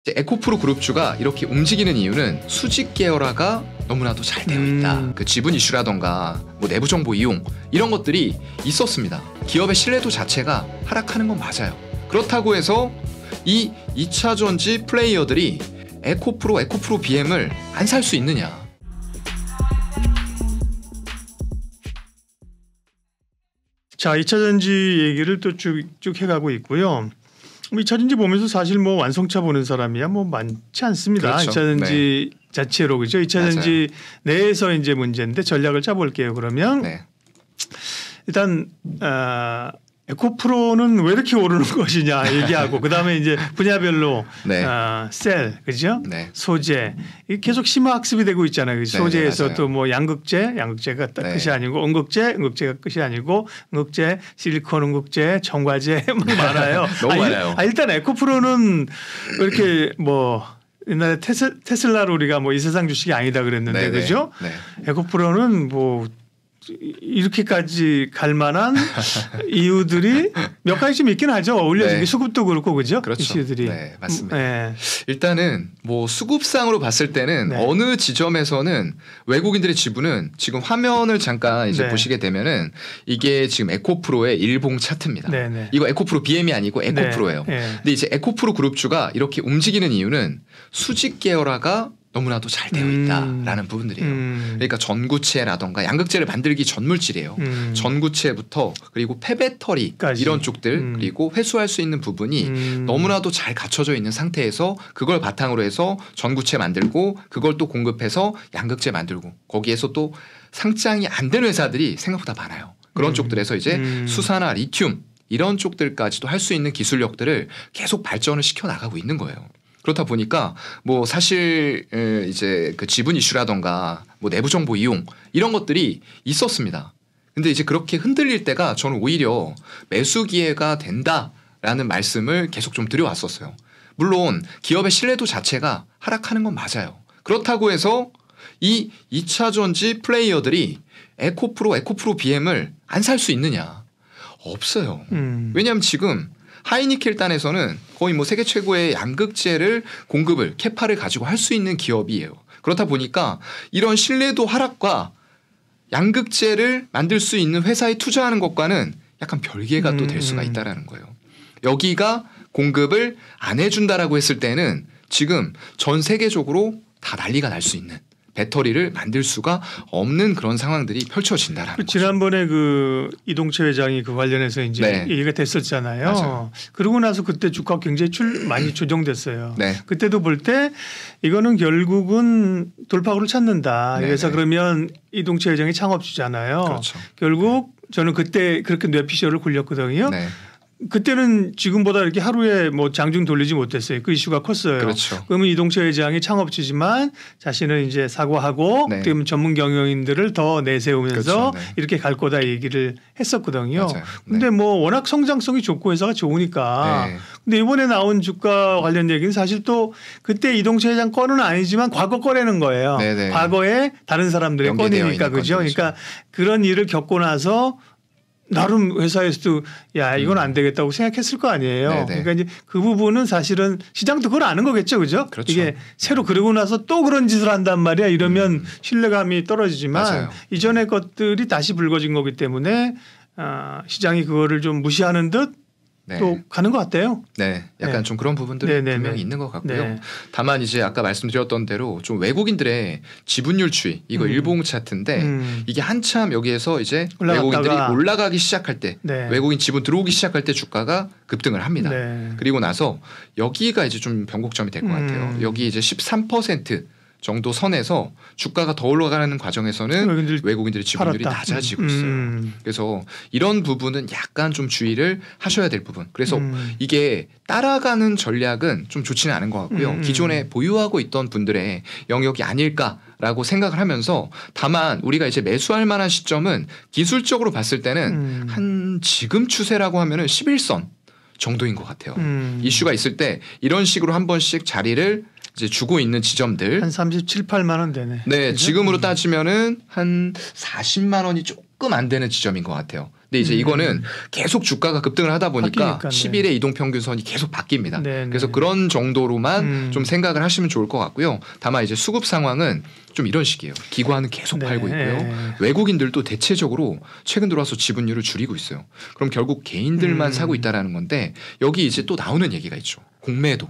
이제 에코프로 그룹주가 이렇게 움직이는 이유는 수직 계열화가 너무나도 잘 되어 있다. 그 지분 이슈라던가 뭐 내부 정보 이용 이런 것들이 있었습니다. 기업의 신뢰도 자체가 하락하는 건 맞아요. 그렇다고 해서 이 2차 전지 플레이어들이 에코프로 BM을 안 살 수 있느냐? 자, 2차 전지 얘기를 또 쭉 해가고 있고요. 2차 전지 보면서 사실 뭐 완성차 보는 사람이야 뭐 많지 않습니다. 그렇죠. 2차 전지 자체로 그죠. 2차 맞아요. 전지 내에서 이제 문제인데 전략을 짜볼게요. 그러면 일단 에코프로는 왜 이렇게 오르는 것이냐 얘기하고 그다음에 이제 분야별로 셀 그죠? 소재 이게 계속 심화 학습이 되고 있잖아요. 소재에서 또 뭐 양극재가 끝이 아니고 음극재가 끝이 아니고 음극재, 실리콘 음극재, 첨가재 많아요. 너무 많아요. 일단 에코프로는 왜 이렇게 뭐 옛날에 테슬라로 우리가 뭐 이 세상 주식이 아니다 그랬는데 그죠? 에코프로는 뭐 이렇게까지 갈 만한 이유들이 몇 가지 좀 있긴 하죠. 올려주기 수급도 그렇고 그죠? 그렇죠. 이슈들이. 네, 맞습니다. 일단은 뭐 수급상으로 봤을 때는 어느 지점에서는 외국인들의 지분은 지금 화면을 잠깐 이제 보시게 되면은 이게 지금 에코프로의 일봉 차트입니다. 이거 에코프로 BM이 아니고 에코프로예요. 근데 이제 에코프로 그룹주가 이렇게 움직이는 이유는 수직 계열화가 너무나도 잘 되어 있다라는 부분들이에요. 그러니까 전구체라던가 양극재를 만들기 전 물질이에요. 전구체부터 그리고 폐배터리 이런 쪽들 그리고 회수할 수 있는 부분이 너무나도 잘 갖춰져 있는 상태에서 그걸 바탕으로 해서 전구체 만들고 그걸 또 공급해서 양극재 만들고 거기에서 또 상장이 안 된 회사들이 생각보다 많아요. 그런 쪽들에서 이제 수사나 리튬 이런 쪽들까지도 할 수 있는 기술력들을 계속 발전을 시켜 나가고 있는 거예요. 그렇다 보니까 뭐 사실 이제 그 지분 이슈라던가 뭐 내부 정보 이용 이런 것들이 있었습니다. 근데 이제 그렇게 흔들릴 때가 저는 오히려 매수 기회가 된다라는 말씀을 계속 좀 드려왔었어요. 물론 기업의 신뢰도 자체가 하락하는 건 맞아요. 그렇다고 해서 이 2차 전지 플레이어들이 에코프로 BM을 안 살 수 있느냐? 없어요. 왜냐하면 지금 하이니켈단에서는 거의 뭐 세계 최고의 양극재를 공급을 캐파를 가지고 할 수 있는 기업이에요. 그렇다 보니까 이런 신뢰도 하락과 양극재를 만들 수 있는 회사에 투자하는 것과는 약간 별개가 또 될 수가 있다라는 거예요. 여기가 공급을 안 해준다라고 했을 때는 지금 전 세계적으로 다 난리가 날 수 있는 배터리를 만들 수가 없는 그런 상황들이 펼쳐진다라는 거죠. 지난번에 그 이동채 회장이 그 관련해서 이제 얘기가 됐었잖아요. 맞아요. 그러고 나서 그때 주가 굉장히 많이 조정됐어요. 그때도 볼 때 이거는 결국은 돌파구를 찾는다. 그래서 그러면 이동채 회장이 창업주잖아요. 그렇죠. 결국 저는 그때 그렇게 뇌피셜을 굴렸거든요. 그때는 지금보다 이렇게 하루에 뭐 장중 돌리지 못했어요. 그 이슈가 컸어요. 그렇죠. 그러면 이동채 회장이 창업주지만 자신은 이제 사과하고 그러면 전문 경영인들을 더 내세우면서 이렇게 갈 거다 얘기를 했었거든요. 근데 뭐 워낙 성장성이 좋고 회사가 좋으니까. 근데 이번에 나온 주가 관련 얘기는 사실 또 그때 이동채 회장 건은 아니지만 과거 거래는 거예요. 과거에 다른 사람들의 건이니까 그죠. 그러니까 그런 일을 겪고 나서 나름 회사에서도 야 이건 안 되겠다고 생각했을 거 아니에요. 그러니까 이제 그 부분은 사실은 시장도 그걸 아는 거겠죠, 그죠? 이게 새로 그러고 나서 또 그런 짓을 한단 말이야. 이러면 신뢰감이 떨어지지만 이전의 것들이 다시 불거진 거기 때문에 시장이 그거를 좀 무시하는 듯 또 가는 것 같아요. 약간 좀 그런 부분들이 분명히 있는 것 같고요. 다만 이제 아까 말씀드렸던 대로 좀 외국인들의 지분율 추이 이거 일봉 차트인데 이게 한참 여기에서 이제 외국인들이 올라가기 시작할 때 외국인 지분 들어오기 시작할 때 주가가 급등을 합니다. 그리고 나서 여기가 이제 좀 변곡점이 될 것 같아요. 여기 이제 13% 정도 선에서 주가가 더 올라가는 과정에서는 외국인들의 지분율이 낮아지고 있어요. 그래서 이런 부분은 약간 좀 주의를 하셔야 될 부분. 그래서 이게 따라가는 전략은 좀 좋지는 않은 것 같고요. 기존에 보유하고 있던 분들의 영역이 아닐까라고 생각을 하면서 다만 우리가 이제 매수할 만한 시점은 기술적으로 봤을 때는 한 지금 추세라고 하면은 11선 정도인 것 같아요. 이슈가 있을 때 이런 식으로 한 번씩 자리를 이제 주고 있는 지점들 한 37, 8만 원 되네. 지금으로 따지면은 한 40만 원이 조금 안 되는 지점인 것 같아요. 근데 이제 이거는 계속 주가가 급등을 하다 보니까 10일의 이동평균선이 계속 바뀝니다. 그래서 그런 정도로만 좀 생각을 하시면 좋을 것 같고요. 다만 이제 수급 상황은 좀 이런 식이에요. 기관은 계속 팔고 있고요. 외국인들도 대체적으로 최근 들어와서 지분율을 줄이고 있어요. 그럼 결국 개인들만 사고 있다라는 건데 여기 이제 또 나오는 얘기가 있죠. 공매도.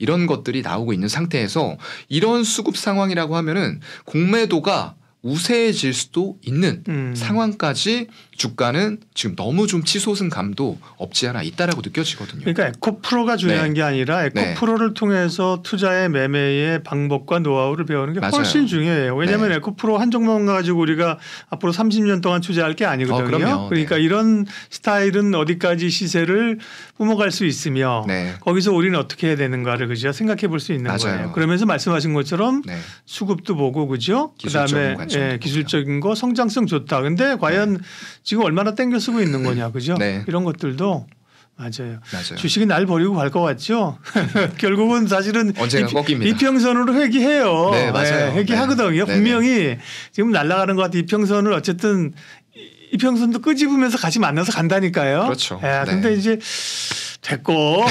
이런 것들이 나오고 있는 상태에서 이런 수급 상황이라고 하면은 공매도가 우세해질 수도 있는 상황까지 주가는 지금 너무 좀 치솟은 감도 없지 않아 있다라고 느껴지거든요. 그러니까 에코프로가 중요한 게 아니라 에코프로를 통해서 투자의 매매의 방법과 노하우를 배우는 게 훨씬 중요해요. 왜냐하면 에코프로 한 종목만 가지고 우리가 앞으로 30년 동안 투자할 게 아니거든요. 그러니까 이런 스타일은 어디까지 시세를 뿜어갈 수 있으며 거기서 우리는 어떻게 해야 되는가를 그죠 생각해 볼 수 있는 거예요. 그러면서 말씀하신 것처럼 수급도 보고 그죠. 그다음에 기술적인 거 성장성 좋다. 근데 과연 지금 얼마나 땡겨 쓰고 있는 거냐 그죠? 이런 것들도 맞아요. 주식이 날 버리고 갈 것 같죠? 결국은 사실은 언젠가 꺾입니다. 이평선으로 회귀해요. 맞아요. 회귀하거든요. 분명히 지금 날아가는 것 같아. 이평선을 어쨌든 이평선도 끄집으면서 같이 만나서 간다니까요. 그렇죠. 근데 이제 됐고.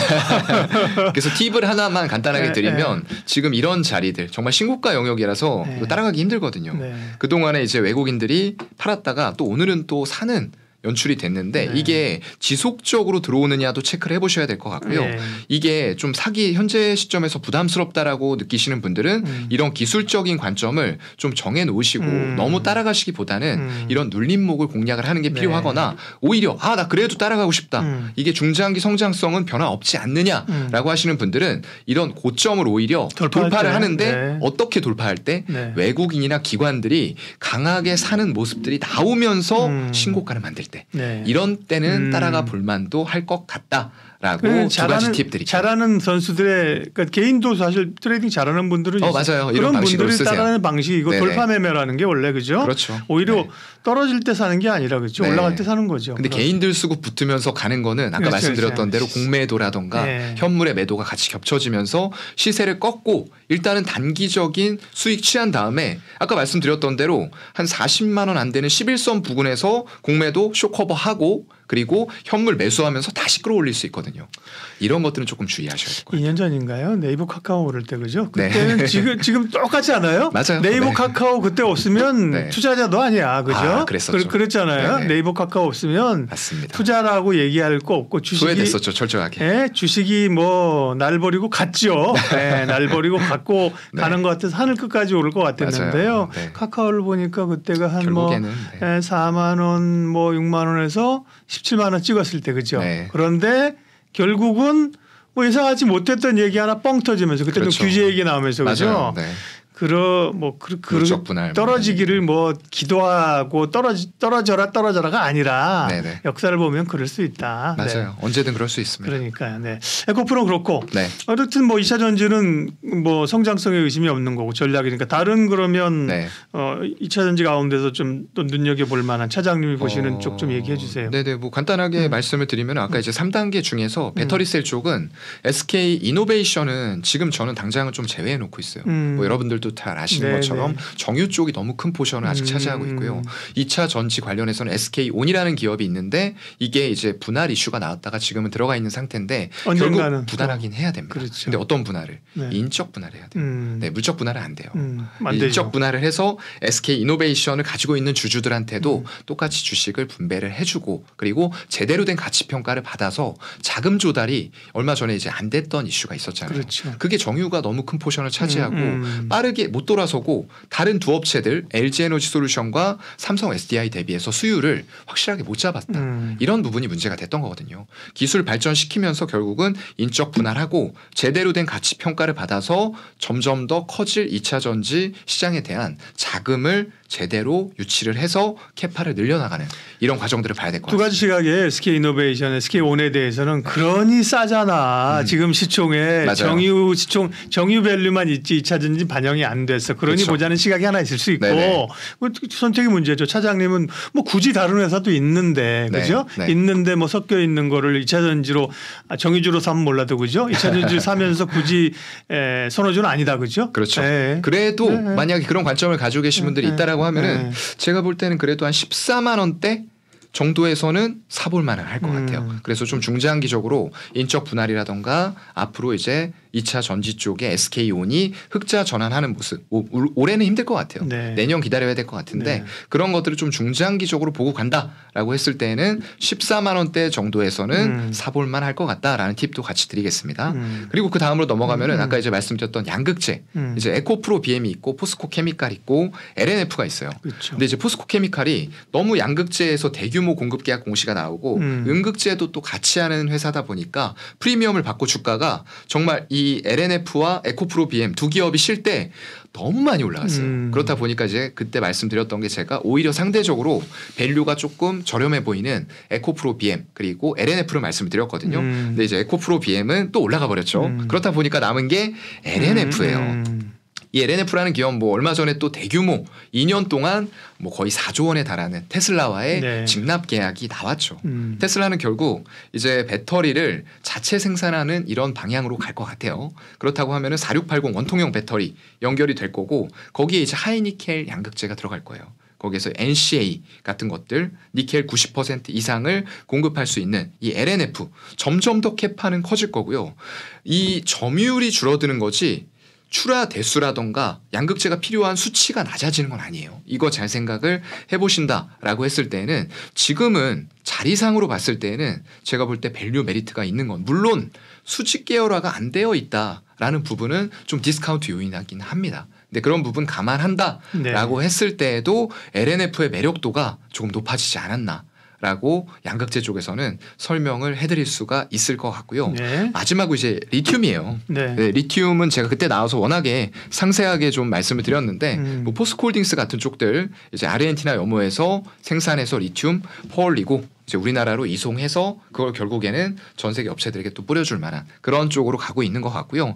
그래서 팁을 하나만 간단하게 드리면 지금 이런 자리들 정말 신고가 영역이라서 이거 따라가기 힘들거든요. 그동안에 이제 외국인들이 팔았다가 또 오늘은 또 사는 연출이 됐는데 이게 지속적으로 들어오느냐도 체크를 해보셔야 될 것 같고요. 이게 좀 사기 현재 시점에서 부담스럽다라고 느끼시는 분들은 이런 기술적인 관점을 좀 정해놓으시고 너무 따라가시기보다는 이런 눌림목을 공략을 하는 게 필요하거나 오히려 나 그래도 따라가고 싶다. 이게 중장기 성장성은 변화 없지 않느냐라고 하시는 분들은 이런 고점을 오히려 돌파를 하는데 어떻게 돌파할 때 외국인이나 기관들이 강하게 사는 모습들이 나오면서 신고가를 만들 때 이런 때는 따라가 볼만도 할 것 같다라고 두 가지 팁 드릴게요. 잘하는 선수들의 그러니까 개인도 사실 트레이딩 잘하는 분들은 맞아요. 그런 분들이 따라하는 방식이 이거 돌파 매매라는 게 원래 그죠? 그렇죠. 오히려 떨어질 때 사는 게 아니라 그렇죠. 올라갈 때 사는 거죠. 근데 개인들 수급 붙으면서 가는 거는 아까 말씀드렸던 대로 공매도라던가 현물의 매도가 같이 겹쳐지면서 시세를 꺾고 일단은 단기적인 수익 취한 다음에 아까 말씀드렸던 대로 한 40만 원 안 되는 11선 부근에서 공매도 쇼커버하고 그리고 현물 매수하면서 다시 끌어올릴 수 있거든요. 이런 것들은 조금 주의하셔야 될 거예요. 2년 전인가요? 네이버 카카오 오를 때 그죠? 그때는 지금 똑같지 않아요? 맞아요. 네이버 카카오 그때 없으면 투자자도 아니야. 그죠? 그랬었죠. 그랬잖아요. 네이버 카카오 없으면 맞습니다. 투자라고 얘기할 거 없고 주식이 소외됐었죠. 철저하게. 주식이 뭐 날 버리고 갔죠. 날 버리고 갔고 가는 것 같아서 하늘 끝까지 오를 것 같았는데요. 카카오를 보니까 그때가 한 뭐 4만 원, 뭐 6만 원에서 17만 원 찍었을 때 그죠. 그런데 결국은 뭐 예상하지 못했던 얘기 하나 뻥 터지면서 그때도 규제 얘기 나오면서 그죠. 물적 분할 떨어지기를 뭐 기도하고 떨어져라가 아니라 역사를 보면 그럴 수 있다. 맞아요. 언제든 그럴 수 있습니다. 그러니까요. 에코프로는 그렇고 어쨌든 뭐 2차 전지는 뭐 성장성에 의심이 없는 거고 전략이니까 다른 그러면 2차 전지 가운데서 좀 또 눈여겨볼 만한 차장님이 보시는 쪽 좀 얘기해 주세요. 뭐 간단하게 말씀을 드리면 아까 이제 3단계 중에서 배터리셀 쪽은 SK 이노베이션은 지금 저는 당장은 좀 제외해 놓고 있어요. 뭐 여러분들도 잘 아시는 것처럼 정유 쪽이 너무 큰 포션을 아직 차지하고 있고요. 2차 전지 관련해서는 SK온이라는 기업이 있는데 이게 이제 분할 이슈가 나왔다가 지금은 들어가 있는 상태인데 결국 분할하긴 해야 됩니다. 근데 어떤 분할을? 인적 분할을 해야 돼요. 물적 분할은 안 돼요. 인적 분할을 해서 SK 이노베이션을 가지고 있는 주주들한테도 똑같이 주식을 분배를 해주고 그리고 제대로 된 가치 평가를 받아서 자금 조달이 얼마 전에 이제 안 됐던 이슈가 있었잖아요. 그게 정유가 너무 큰 포션을 차지하고 빠르게 못 돌아서고 다른 두 업체들 LG에너지솔루션과 삼성 SDI 대비해서 수율을 확실하게 못 잡았다. 이런 부분이 문제가 됐던 거거든요. 기술 발전시키면서 결국은 인적 분할하고 제대로 된 가치 평가를 받아서 점점 더 커질 2차 전지 시장에 대한 자금을 제대로 유치를 해서 캐파를 늘려나가는 이런 과정들을 봐야 될 것 같습니다. 두 가지 시각에 SK 이노베이션, SK온에 대해서는 그러니 싸잖아. 지금 시총에 정유 시총 정유 밸류만 있지 2차 전지 반영이 안 됐어. 그러니 보자는 시각이 하나 있을 수 있고 선택의 문제죠. 차장님은 뭐 굳이 다른 회사도 있는데 그죠? 있는데 뭐 섞여 있는 거를 2차 전지로 정유주로 사면 몰라도 그죠? 2차 전지를 사면서 굳이 선호주는 아니다 그죠? 그렇죠. 그래도 만약에 그런 관점을 가지고 계신 분들이 있다라고 하면은 제가 볼 때는 그래도 한 14만 원대 정도에서는 사볼 만은 할 것 같아요. 그래서 좀 중장기적으로 인적 분할이라던가 앞으로 이제 2차 전지 쪽에 SK온이 흑자 전환하는 모습 올해는 힘들 것 같아요. 네. 내년 기다려야 될 것 같은데 네. 그런 것들을 좀 중장기적으로 보고 간다라고 했을 때는 14만 원대 정도에서는 사볼 만할 것 같다라는 팁도 같이 드리겠습니다. 그리고 그 다음으로 넘어가면은 아까 이제 말씀드렸던 양극재 이제 에코프로 BM이 있고 포스코 케미칼 있고 LNF가 있어요. 그렇죠. 근데 이제 포스코 케미칼이 너무 양극재에서 대규모 공급 계약 공시가 나오고 음극재도 또 같이 하는 회사다 보니까 프리미엄을 받고 주가가 정말 이 LNF와 에코프로 BM 두 기업이 쉴 때 너무 많이 올라갔어요. 그렇다 보니까 이제 그때 말씀드렸던 게 제가 오히려 상대적으로 밸류가 조금 저렴해 보이는 에코프로 BM 그리고 LNF를 말씀을 드렸거든요. 근데 이제 에코프로 BM은 또 올라가 버렸죠. 그렇다 보니까 남은 게 LNF예요. 이 LNF라는 기업 뭐 얼마 전에 또 대규모 2년 동안 뭐 거의 4조 원에 달하는 테슬라와의 네. 직납 계약이 나왔죠. 테슬라는 결국 이제 배터리를 자체 생산하는 이런 방향으로 갈 것 같아요. 그렇다고 하면은 4680 원통형 배터리 연결이 될 거고 거기에 이제 하이니켈 양극재가 들어갈 거예요. 거기에서 NCA 같은 것들 니켈 90% 이상을 공급할 수 있는 이 LNF 점점 더 캐파는 커질 거고요. 이 점유율이 줄어드는 거지 출하 대수라던가 양극재가 필요한 수치가 낮아지는 건 아니에요. 이거 잘 생각을 해보신다라고 했을 때는 지금은 자리상으로 봤을 때는 제가 볼 때 밸류 메리트가 있는 건 물론 수직 계열화가 안 되어 있다라는 부분은 좀 디스카운트 요인이긴 합니다. 근데 그런 부분 감안한다라고 네. 했을 때에도 LNF의 매력도가 조금 높아지지 않았나. 라고 양극재 쪽에서는 설명을 해드릴 수가 있을 것 같고요. 네. 마지막으로 이제 리튬이에요. 네. 네, 리튬은 제가 그때 나와서 워낙에 상세하게 좀 말씀을 드렸는데 뭐 포스코홀딩스 같은 쪽들 이제 아르헨티나 염호에서 생산해서 리튬 퍼올리고 이제 우리나라로 이송해서 그걸 결국에는 전 세계 업체들에게 또 뿌려줄 만한 그런 쪽으로 가고 있는 것 같고요.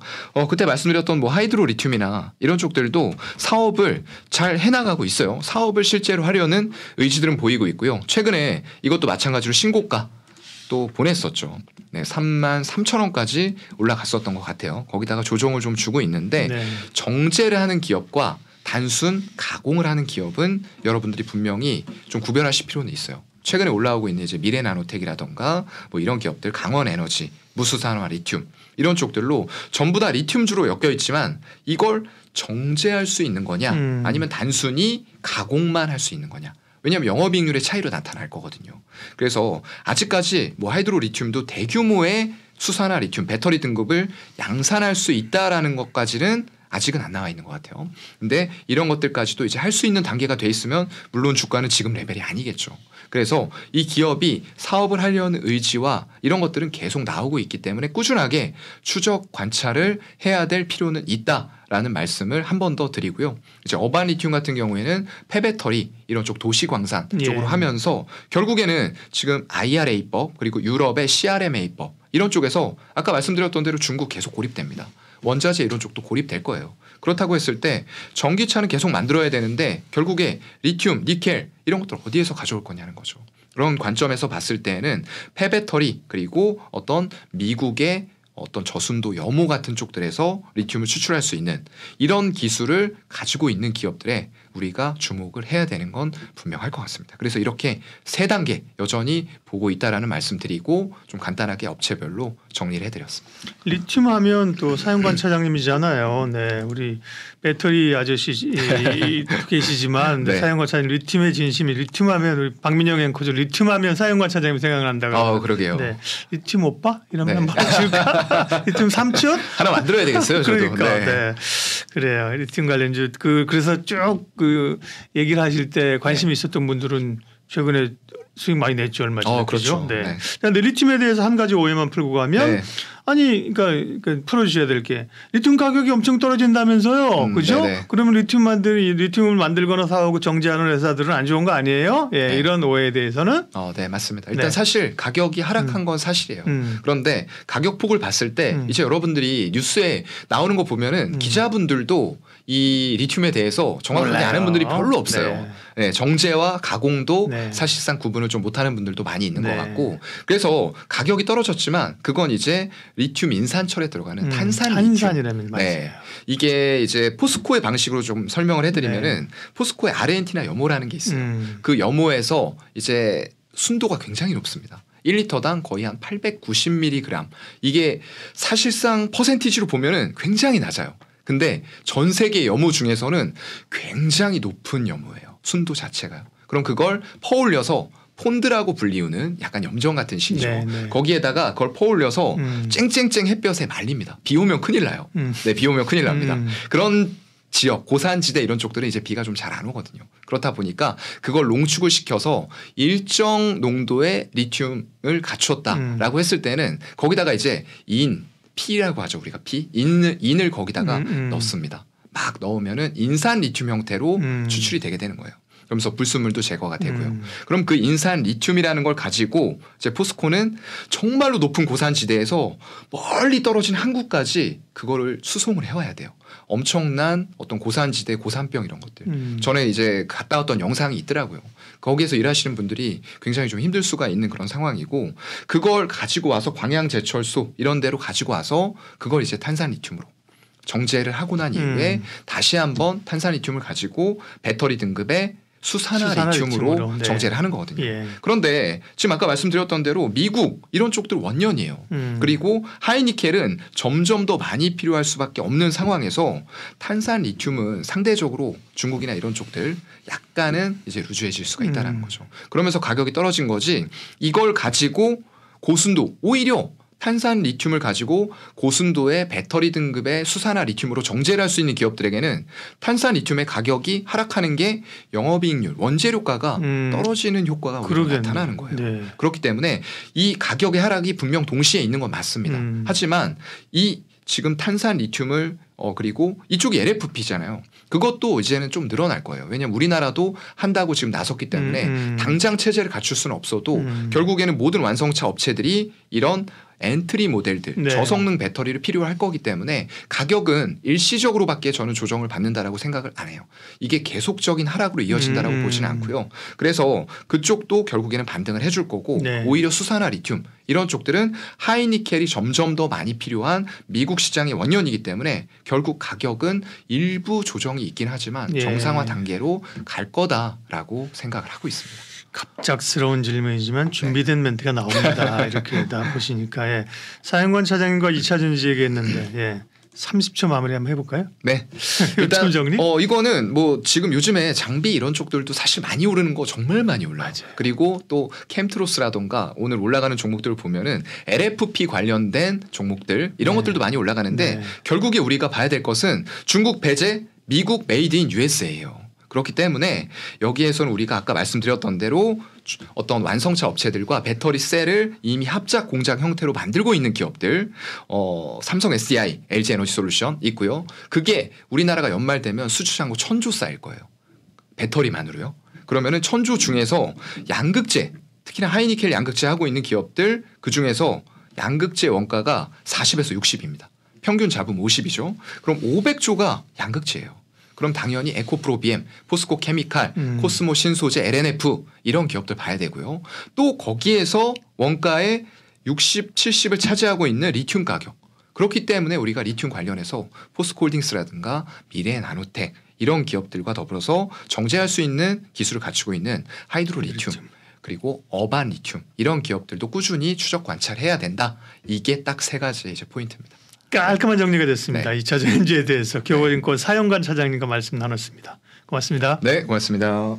그때 말씀드렸던 뭐 하이드로 리튬이나 이런 쪽들도 사업을 잘 해나가고 있어요. 사업을 실제로 하려는 의지들은 보이고 있고요. 최근에 이것도 마찬가지로 신고가 또 보냈었죠. 네, 33,000원까지 올라갔었던 것 같아요. 거기다가 조정을 좀 주고 있는데 네. 정제를 하는 기업과 단순 가공을 하는 기업은 여러분들이 분명히 좀 구별하실 필요는 있어요. 최근에 올라오고 있는 이제 미래나노텍이라던가 뭐 이런 기업들 강원에너지, 무수산화 리튬 이런 쪽들로 전부 다 리튬주로 엮여 있지만 이걸 정제할 수 있는 거냐 아니면 단순히 가공만 할 수 있는 거냐. 왜냐하면 영업이익률의 차이로 나타날 거거든요. 그래서 아직까지 뭐 하이드로 리튬도 대규모의 수산화 리튬 배터리 등급을 양산할 수 있다라는 것까지는 아직은 안 나와 있는 것 같아요. 근데 이런 것들까지도 이제 할 수 있는 단계가 돼 있으면 물론 주가는 지금 레벨이 아니겠죠. 그래서 이 기업이 사업을 하려는 의지와 이런 것들은 계속 나오고 있기 때문에 꾸준하게 추적 관찰을 해야 될 필요는 있다라는 말씀을 한 번 더 드리고요. 이제 어반 리튬 같은 경우에는 폐배터리 이런 쪽 도시광산 쪽으로 하면서 결국에는 지금 IRA법 그리고 유럽의 CRMA법 이런 쪽에서 아까 말씀드렸던 대로 중국 계속 고립됩니다. 원자재 이런 쪽도 고립될 거예요. 그렇다고 했을 때 전기차는 계속 만들어야 되는데 결국에 리튬, 니켈 이런 것들 어디에서 가져올 거냐는 거죠. 그런 관점에서 봤을 때는 폐배터리 그리고 어떤 미국의 어떤 저순도 염호 같은 쪽들에서 리튬을 추출할 수 있는 이런 기술을 가지고 있는 기업들에 우리가 주목을 해야 되는 건 분명할 것 같습니다. 그래서 이렇게 세 단계 여전히 보고 있다라는 말씀드리고 좀 간단하게 업체별로 정리를 해드렸습니다. 리튬 하면 또 사용관 차장님이잖아요. 네, 우리 배터리 아저씨 계시지만 네. 사용관 차장님 리튬의 진심이 리튬 하면 우리 박민영 앵커도 리튬 하면 사용관 차장님 생각난다고. 그러게요. 네. 리튬 오빠 이러면 한번 줄까? 리튬 삼촌 하나 만들어야 되겠어요. 저도. 그러니까 네. 그래요. 리튬 관련주 그래서 쭉 그 얘기를 하실 때 관심이 있었던 분들은 최근에 수익 많이 냈죠. 얼마 전에. 그렇죠. 네. 네. 근데 리튬에 대해서 한 가지 오해만 풀고 가면 네. 아니 그러니까 풀어주셔야 될 게 리튬 가격이 엄청 떨어진다면서요. 그죠? 네네. 그러면 리튬을 만들거나 사오고 정제하는 회사들은 안 좋은 거 아니에요? 예, 네. 이런 오해에 대해서는 네, 맞습니다. 일단 사실 가격이 하락한 건 사실이에요. 그런데 가격폭을 봤을 때 이제 여러분들이 뉴스에 나오는 거 보면은 기자분들도 이 리튬에 대해서 정확하게 몰라요. 아는 분들이 별로 없어요. 네. 네, 정제와 가공도 네. 사실상 구분을 좀 못하는 분들도 많이 있는 것 같고 그래서 가격이 떨어졌지만 그건 이제 리튬 인산철에 들어가는 탄산이라면 맞아요. 네. 이게 이제 포스코의 방식으로 좀 설명을 해드리면은 포스코의 아르헨티나 염호라는 게 있어요. 그 염호에서 이제 순도가 굉장히 높습니다. 1리터당 거의 한 890mg. 이게 사실상 퍼센티지로 보면은 굉장히 낮아요. 근데 전 세계 염호 중에서는 굉장히 높은 염호예요. 순도 자체가요. 그럼 그걸 퍼올려서 폰드라고 불리우는 약간 염정 같은 식이죠. 네. 거기에다가 그걸 퍼올려서 쨍쨍쨍 햇볕에 말립니다. 비 오면 큰일 나요. 네, 비 오면 큰일 납니다. 그런 지역, 고산지대 이런 쪽들은 이제 비가 좀 잘 안 오거든요. 그렇다 보니까 그걸 농축을 시켜서 일정 농도의 리튬을 갖췄다라고 했을 때는 거기다가 이제 P라고 하죠. 우리가 인을 거기다가 넣습니다. 막 넣으면은 인산 리튬 형태로 추출이 되게 되는 거예요. 그러면서 불순물도 제거가 되고요. 그럼 그 인산 리튬이라는 걸 가지고 이제 포스코는 정말로 높은 고산지대에서 멀리 떨어진 한국까지 그거를 수송을 해와야 돼요. 엄청난 어떤 고산지대 고산병 이런 것들. 전에 이제 갔다 왔던 영상이 있더라고요. 거기에서 일하시는 분들이 굉장히 좀 힘들 수가 있는 그런 상황이고 그걸 가지고 와서 광양제철소 이런 데로 가지고 와서 그걸 이제 탄산 리튬으로 정제를 하고 난 이후에 다시 한번 탄산 리튬을 가지고 배터리 등급의 수산화 리튬으로 네. 정제를 하는 거거든요. 예. 그런데 지금 아까 말씀드렸던 대로 미국 이런 쪽들 원년이에요. 그리고 하이니켈은 점점 더 많이 필요할 수밖에 없는 상황에서 탄산 리튬은 상대적으로 중국이나 이런 쪽들 약간은 이제 루즈해질 수가 있다는 거죠. 그러면서 가격이 떨어진 거지 이걸 가지고 고순도 오히려 탄산 리튬을 가지고 고순도의 배터리 등급의 수산화 리튬으로 정제를 할 수 있는 기업들에게는 탄산 리튬의 가격이 하락하는 게 영업이익률, 원재료가가 떨어지는 효과가 오히려 나타나는 거예요. 네. 그렇기 때문에 이 가격의 하락이 분명 동시에 있는 건 맞습니다. 하지만 이 지금 탄산 리튬을 그리고 이쪽이 LFP잖아요. 그것도 이제는 좀 늘어날 거예요. 왜냐하면 우리나라도 한다고 지금 나섰기 때문에 당장 체제를 갖출 수는 없어도 결국에는 모든 완성차 업체들이 이런 엔트리 모델들 네. 저성능 배터리를 필요할 거기 때문에 가격은 일시적으로밖에 저는 조정을 받는다라고 생각을 안 해요. 이게 계속적인 하락으로 이어진다라고 보지는 않고요. 그래서 그쪽도 결국에는 반등을 해줄 거고 네. 오히려 수산화 리튬 이런 쪽들은 하이니켈이 점점 더 많이 필요한 미국 시장의 원년이기 때문에 결국 가격은 일부 조정이 있긴 하지만 정상화 단계로 갈 거다라고 생각을 하고 있습니다. 갑작스러운 질문이지만 준비된 멘트가 나옵니다. 이렇게 다 보시니까 사연관 차장님과 2차 전지 얘기했는데 30초 마무리 한번 해볼까요? 네. 일단 정리? 이거는 뭐 지금 요즘에 장비 이런 쪽들도 사실 많이 오르는 거 정말 많이 올라요. 맞아요. 그리고 또 캠트로스라던가 오늘 올라가는 종목들을 보면은 LFP 관련된 종목들 이런 것들도 많이 올라가는데 결국에 우리가 봐야 될 것은 중국 배제, 미국 메이드 인 USA예요. 그렇기 때문에 여기에서는 우리가 아까 말씀드렸던 대로 어떤 완성차 업체들과 배터리 셀을 이미 합작 공장 형태로 만들고 있는 기업들 삼성 SDI, LG 에너지 솔루션 있고요. 그게 우리나라가 연말되면 수주 잔고 1,000조 쌓일 거예요. 배터리만으로요. 그러면은 1,000조 중에서 양극재 특히나 하이니켈 양극재 하고 있는 기업들 그중에서 양극재 원가가 40에서 60입니다. 평균 잡음 50이죠. 그럼 500조가 양극재예요. 그럼 당연히 에코프로 BM, 포스코 케미칼, 코스모 신소재, LNF 이런 기업들 봐야 되고요. 또 거기에서 원가의 60, 70을 차지하고 있는 리튬 가격. 그렇기 때문에 우리가 리튬 관련해서 포스코홀딩스라든가 미래나노텍 이런 기업들과 더불어서 정제할 수 있는 기술을 갖추고 있는 하이드로 리튬 그리고 어반 리튬 이런 기업들도 꾸준히 추적 관찰해야 된다. 이게 딱 세 가지 이제 포인트입니다. 깔끔한 정리가 됐습니다. 2차 전지에 대해서 교보증권 사연관 차장님과 말씀 나눴습니다. 고맙습니다. 네, 고맙습니다.